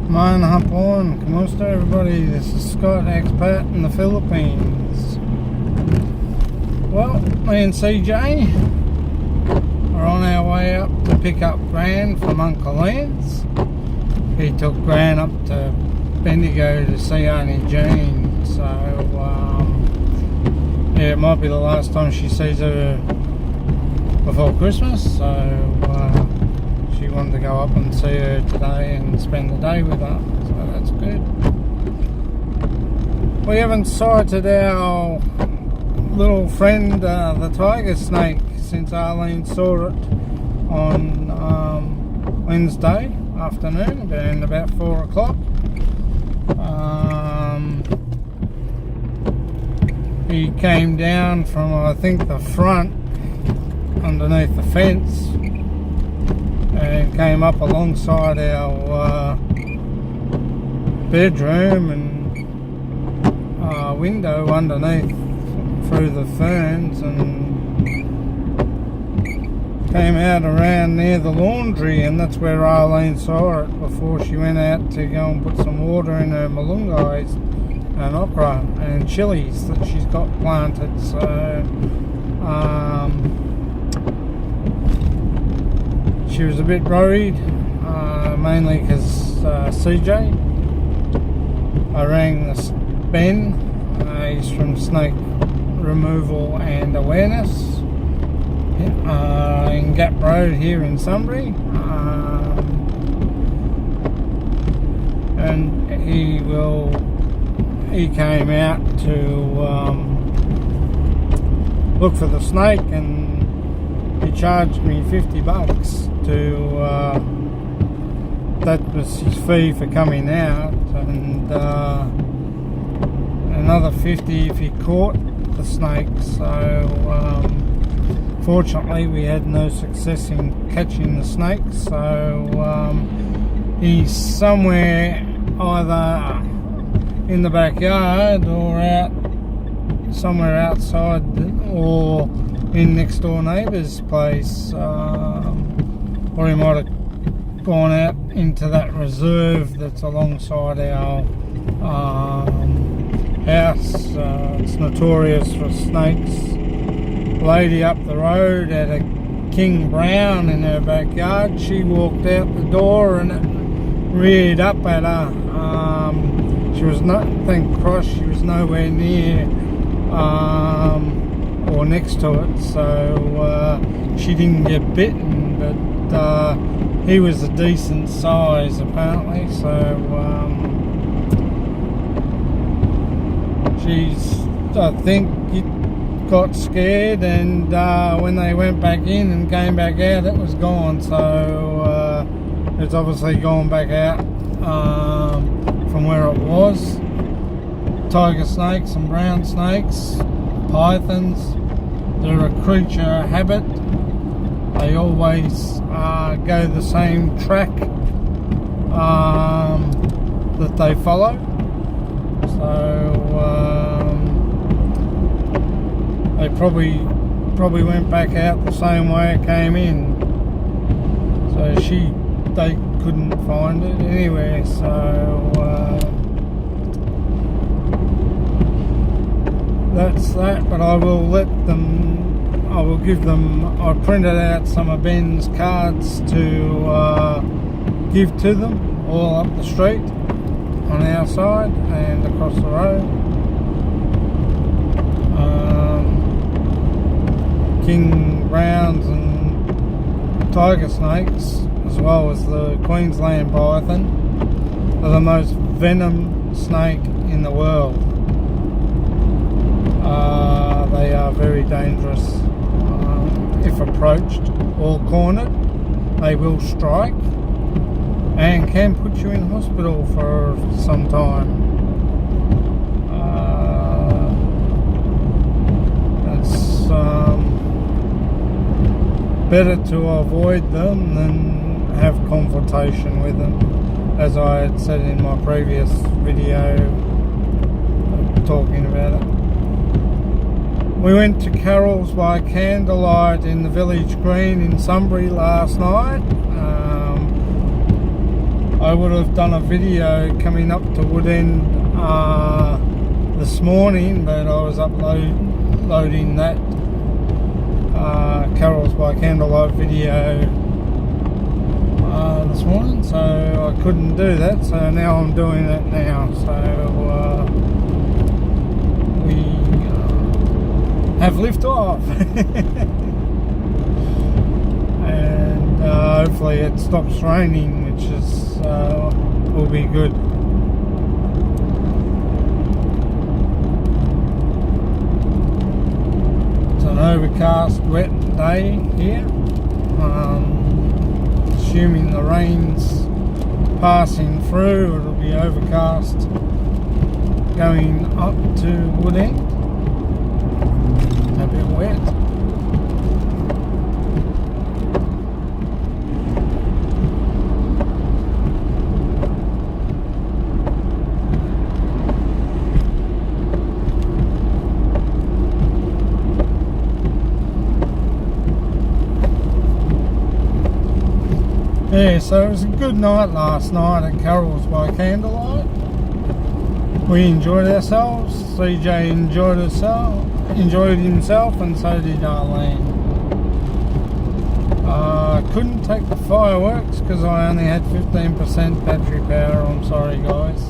Mayan hapon, kamusta everybody? This is Scott, expat in the Philippines. Well, me and CJ are on our way up to pick up Gran from Uncle Lance. He took Gran up to Bendigo to see Auntie Jean, so yeah, it might be the last time she sees her before Christmas, so she wanted to go up and see her today and spend the day with her, so that's good. We haven't sighted our little friend, the tiger snake, since Arlene saw it on Wednesday afternoon, around about 4 o'clock. He came down from, I think, the front underneath the fence and came up alongside our bedroom and window underneath through the ferns, and came out around near the laundry, and that's where Arlene saw it before she went out to go and put some water in her malungais and okra and chilies that she's got planted. So she was a bit worried, mainly because CJ, I rang this Ben, he's from Snake Removal and Awareness in Gap Road here in Sunbury, and he came out to look for the snake, and he charged me $50 to that was his fee for coming out, and another $50 if he caught the snake. So fortunately we had no success in catching the snake, so he's somewhere either in the backyard or somewhere outside, or in next door neighbour's place, or he might have gone out into that reserve that's alongside our house. It's notorious for snakes. Lady up the road had a king brown in her backyard. She walked out the door and it reared up at her. She was not, thank Christ, she was nowhere near or next to it, so she didn't get bitten, but he was a decent size apparently, so I think it got scared, and when they went back in and came back out, it was gone. So it's obviously gone back out from where it was. Tiger snakes and brown snakes, pythons, they're a creature of habit. They always go the same track that they follow. So they probably went back out the same way it came in. So they couldn't find it anywhere. So that's that. But I will give them. I printed out some of Ben's cards to give to them, all up the street on our side and across the road. King browns and tiger snakes, as well as the Queensland python, are the most venomous snake in the world. They are very dangerous. If approached or cornered, they will strike and can put you in hospital for some time. It's better to avoid them than have confrontation with them, as I had said in my previous video talking about it. We went to Carol's by candlelight in the village green in Sunbury last night. I would have done a video coming up to Woodend this morning, but I was uploading that Carols by Candlelight video this morning, so I couldn't do that, so now I'm doing it now. So we have liftoff. And hopefully it stops raining, which is will be good. It's an overcast, wet day here. Assuming the rain's passing through, it'll be overcast going up to Woodend. A bit wet. Yeah, so it was a good night last night at Carols by Candlelight. We enjoyed ourselves. CJ enjoyed himself, and so did Arlene. I couldn't take the fireworks because I only had 15% battery power. I'm sorry, guys.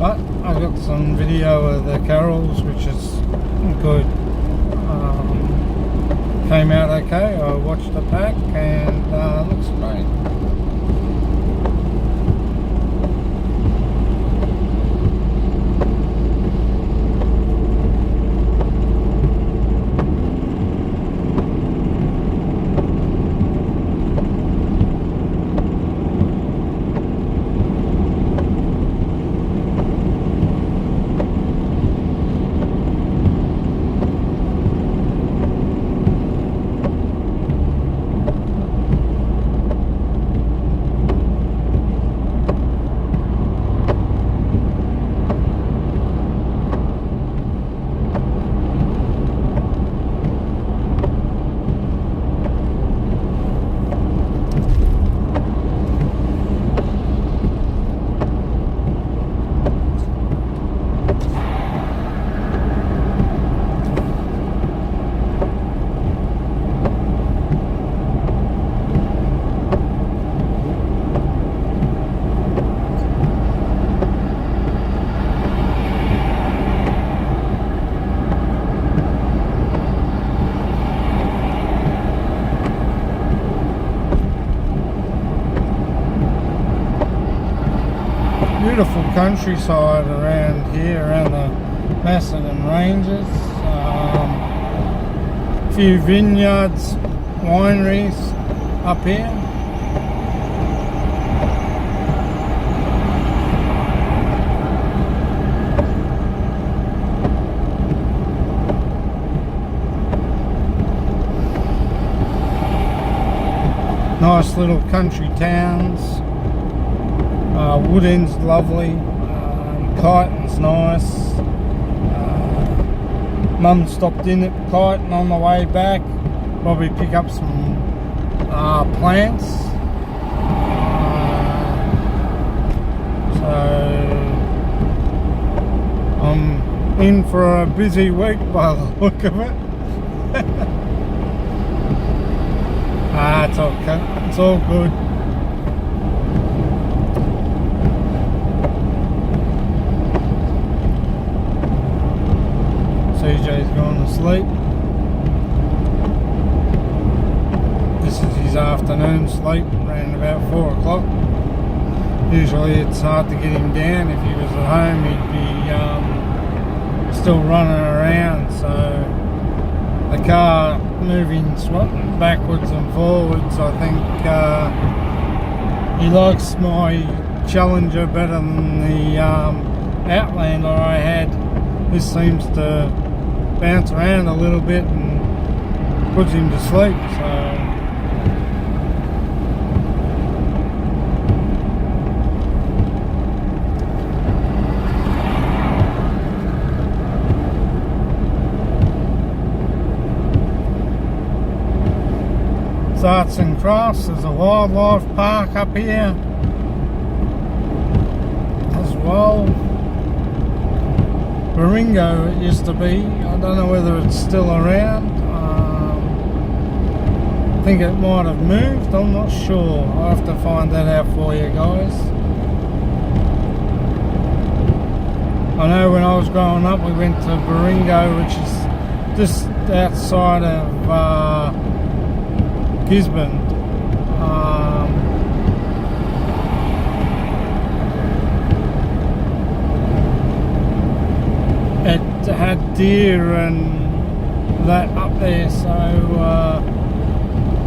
But I got some video of the carols, which is good. Came out okay. I watched the pack and looks great. Beautiful countryside around here, around the Macedon Ranges. A few vineyards, wineries up here. Nice little country towns. Woodend's lovely, Kyneton's nice. Mum stopped in at Kyneton on the way back, probably pick up some plants. So I'm in for a busy week by the look of it. It's okay, it's all good. CJ's gone to sleep. This is his afternoon sleep, around about 4 o'clock. Usually it's hard to get him down. If he was at home, he'd be still running around. So the car moving backwards and forwards, I think he likes my Challenger better than the Outlander I had. This seems to bounce around a little bit and puts him to sleep, so Arts and Crafts. There's a wildlife park up here as well. Baringo it used to be. I don't know whether it's still around. I think it might have moved. I'm not sure. I'll have to find that out for you guys. I know when I was growing up we went to Baringo, which is just outside of Gisborne. It had deer and that up there, so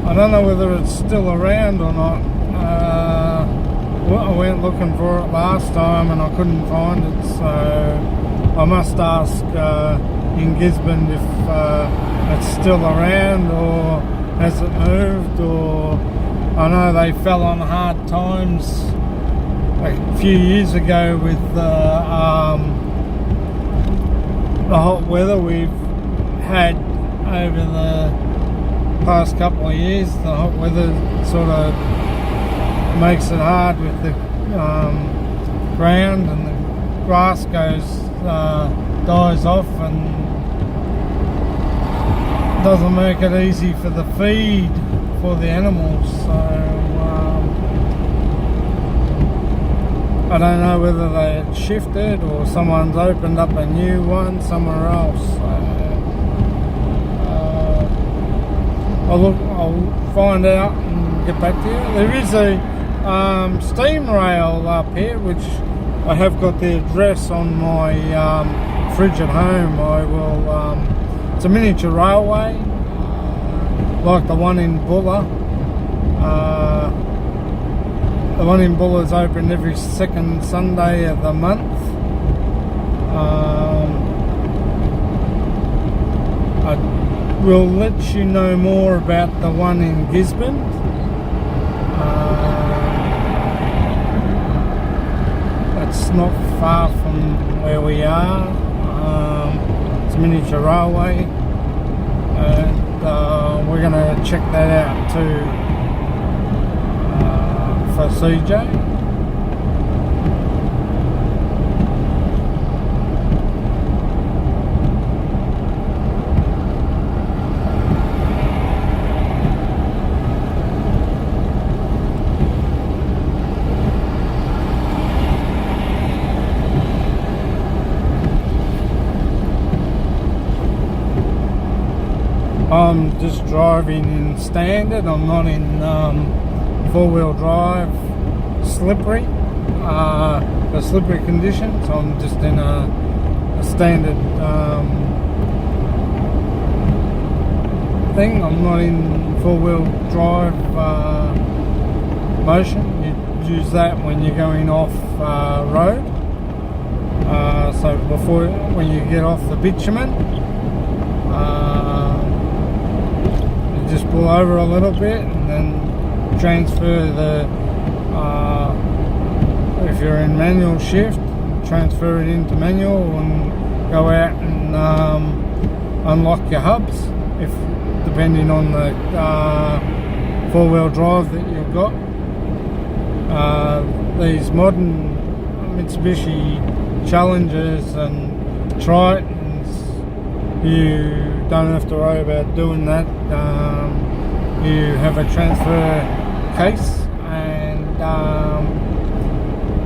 I don't know whether it's still around or not. I went looking for it last time and I couldn't find it, so I must ask in Gisborne if it's still around or has it moved, or I know they fell on hard times like a few years ago with the hot weather we've had over the past couple of years. The hot weather sort of makes it hard with the ground, and the grass dies off and doesn't make it easy for the feed for the animals. So I don't know whether they had shifted or someone's opened up a new one somewhere else. I'll find out and get back to you. There is a steam rail up here, which I have got the address on my fridge at home. I will. It's a miniature railway, like the one in Bulla. The one in Bulla is open every second Sunday of the month. I will let you know more about the one in Gisborne. It's not far from where we are. It's a miniature railway, and we're going to check that out too for CJ. I'm just driving in standard. I'm not in four-wheel drive slippery, the slippery conditions. I'm just in a standard thing. I'm not in four-wheel drive motion. You use that when you're going off road. So when you get off the bitumen, just pull over a little bit and then transfer the if you're in manual shift, transfer it into manual and go out and unlock your hubs, if depending on the four-wheel drive that you've got. These modern Mitsubishi Challengers and Tritons, you don't have to worry about doing that. You have a transfer case and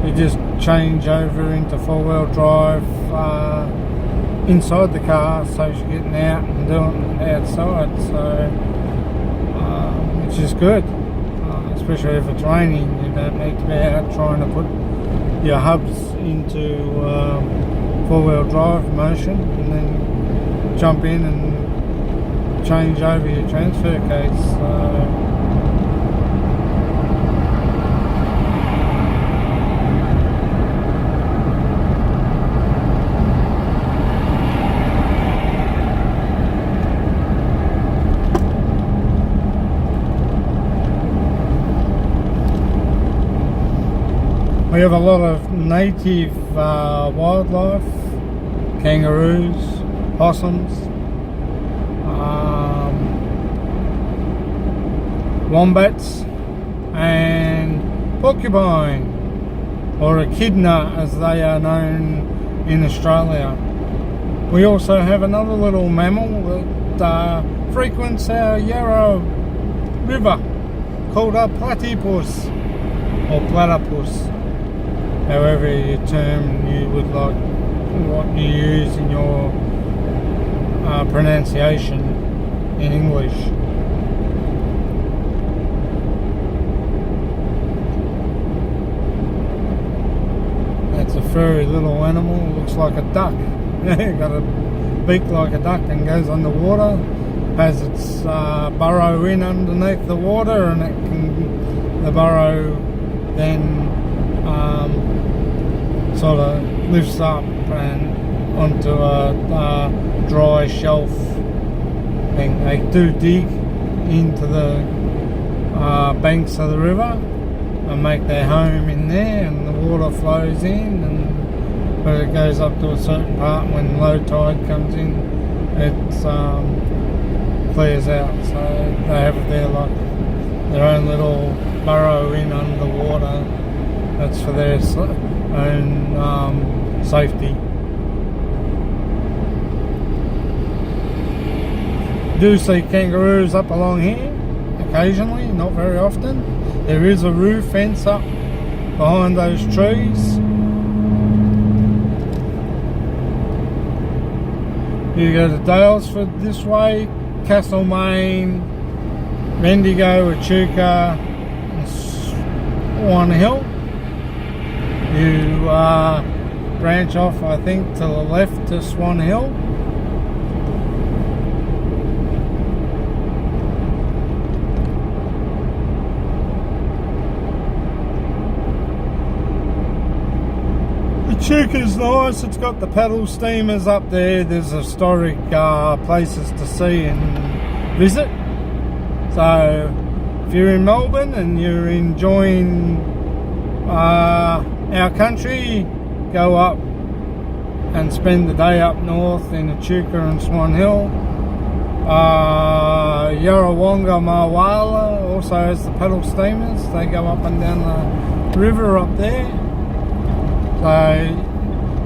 you just change over into four-wheel drive inside the car, so you're getting out and doing it outside, so which is good, especially if it's raining. You don't need to be out trying to put your hubs into four-wheel drive motion and then jump in and change over your transfer case. We have a lot of native wildlife, kangaroos, possums. wombats and porcupine, or echidna as they are known in Australia. We also have another little mammal that frequents our Yarra River called a platypus or platypus, however you term you would like, what you use in your pronunciation in English. That's a furry little animal, looks like a duck. Got a beak like a duck and goes underwater, has its burrow in underneath the water, and the burrow then sort of lifts up and onto a dry shelf thing. They do dig into the banks of the river and make their home in there, and the water flows in, and but it goes up to a certain part. When low tide comes in, it clears out, so they have their own little burrow in under the water. That's for their own safety. Do see kangaroos up along here occasionally, not very often. There is a roof fence up behind those trees. You go to Dalesford this way, Castlemaine, Bendigo, Echuca, and Swan Hill. You branch off, I think, to the left to Swan Hill. Echuca's nice, it's got the paddle steamers up there, there's historic places to see and visit. So if you're in Melbourne and you're enjoying our country, go up and spend the day up north in Echuca and Swan Hill. Yarrawonga Marwala also has the paddle steamers, they go up and down the river up there. So,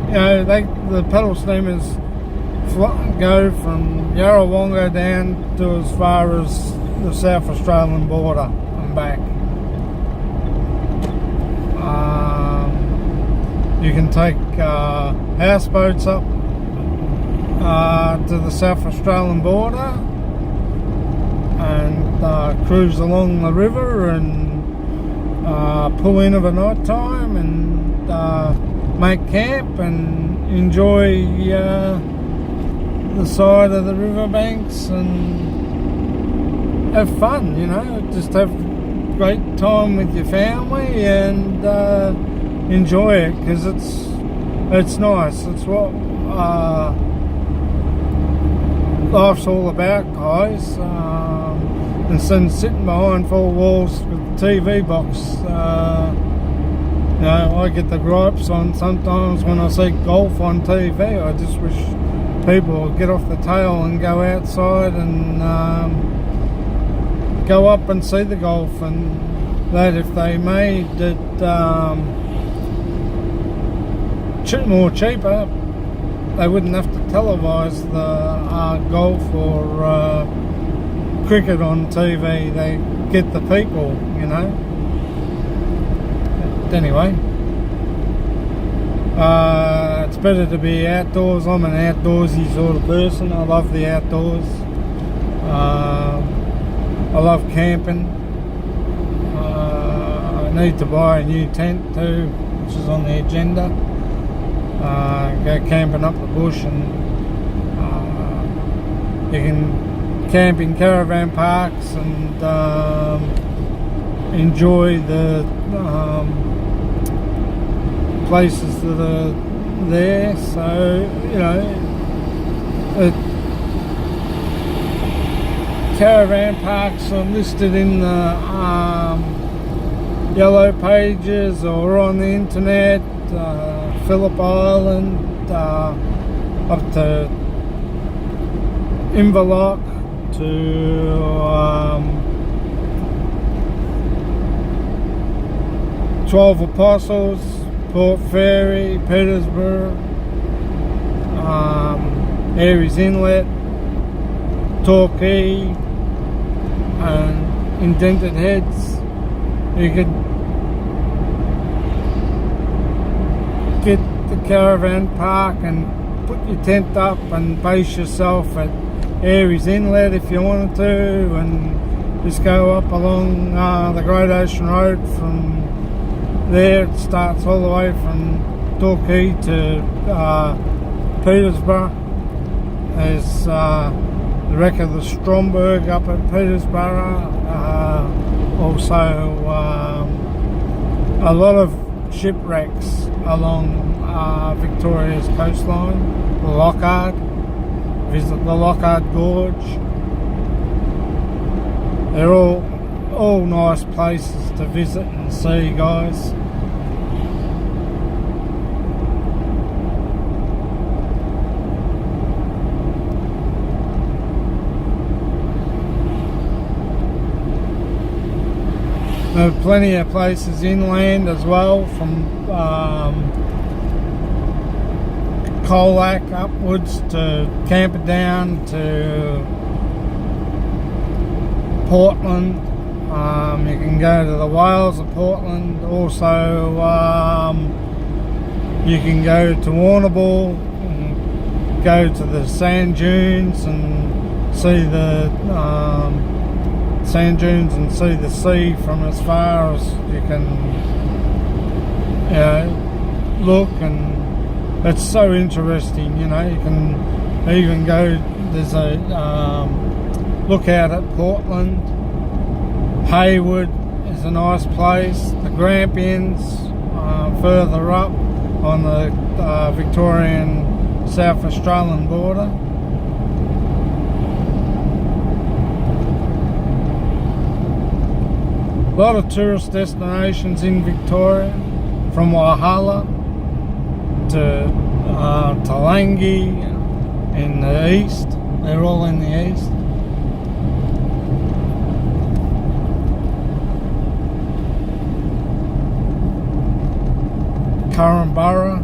you know, the paddle steamers go from Yarrawonga down to as far as the South Australian border and back. You can take houseboats up to the South Australian border and cruise along the river and pull in of a night time and make camp and enjoy the side of the riverbanks and have fun, you know, just have great time with your family and enjoy it, because it's nice. It's what life's all about, guys. Instead of sitting behind four walls with the TV box, you know, I get the gripes on sometimes when I see golf on TV. I just wish people would get off the tail and go outside and go up and see the golf, and that if they made it more cheaper, they wouldn't have to televise the golf or cricket on TV. They get the people, you know. Anyway, it's better to be outdoors. I'm an outdoorsy sort of person. I love the outdoors. I love camping. I need to buy a new tent too, which is on the agenda. Go camping up the bush, and you can camp in caravan parks and enjoy the places that are there. So, you know, caravan parks are listed in the yellow pages or on the internet. Phillip Island up to Inverloch to 12 Apostles, Port Fairy, Petersburg, Aries Inlet, Torquay, and Indented Heads. You could get the caravan park and put your tent up and base yourself at Aries Inlet if you wanted to, and just go up along the Great Ocean Road. From there it starts all the way from Torquay to Petersburg. There's the wreck of the Stromberg up at Petersburg. Also a lot of shipwrecks along Victoria's coastline. Lockhart, visit the Lockhart Gorge. They're all nice places to visit and see, guys. There are plenty of places inland as well, from Colac upwards to Camperdown to Portland. You can go to the Whales of Portland. Also, you can go to Warrnambool and go to the sand dunes and see the sand dunes and see the sea from as far as you can, you know, look. And it's so interesting, you know. You can even go, there's a lookout at Portland. Hayward is a nice place. The Grampians further up on the Victorian South Australian border. A lot of tourist destinations in Victoria, from Walhalla to Talangi in the east. They're all in the east. Corumburra.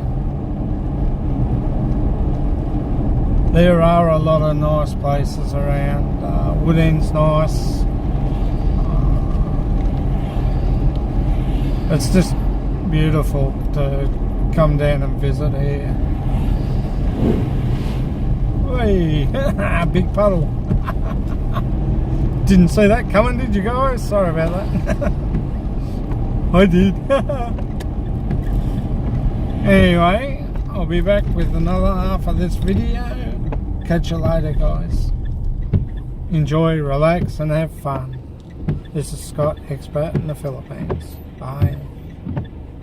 There are a lot of nice places around. Woodend's nice. It's just beautiful to come down and visit here. Hey, big puddle. Didn't see that coming, did you guys? Sorry about that. I did. Anyway, I'll be back with another half of this video. Catch you later, guys. Enjoy, relax, and have fun. This is Scott, expat in the Philippines. Bye.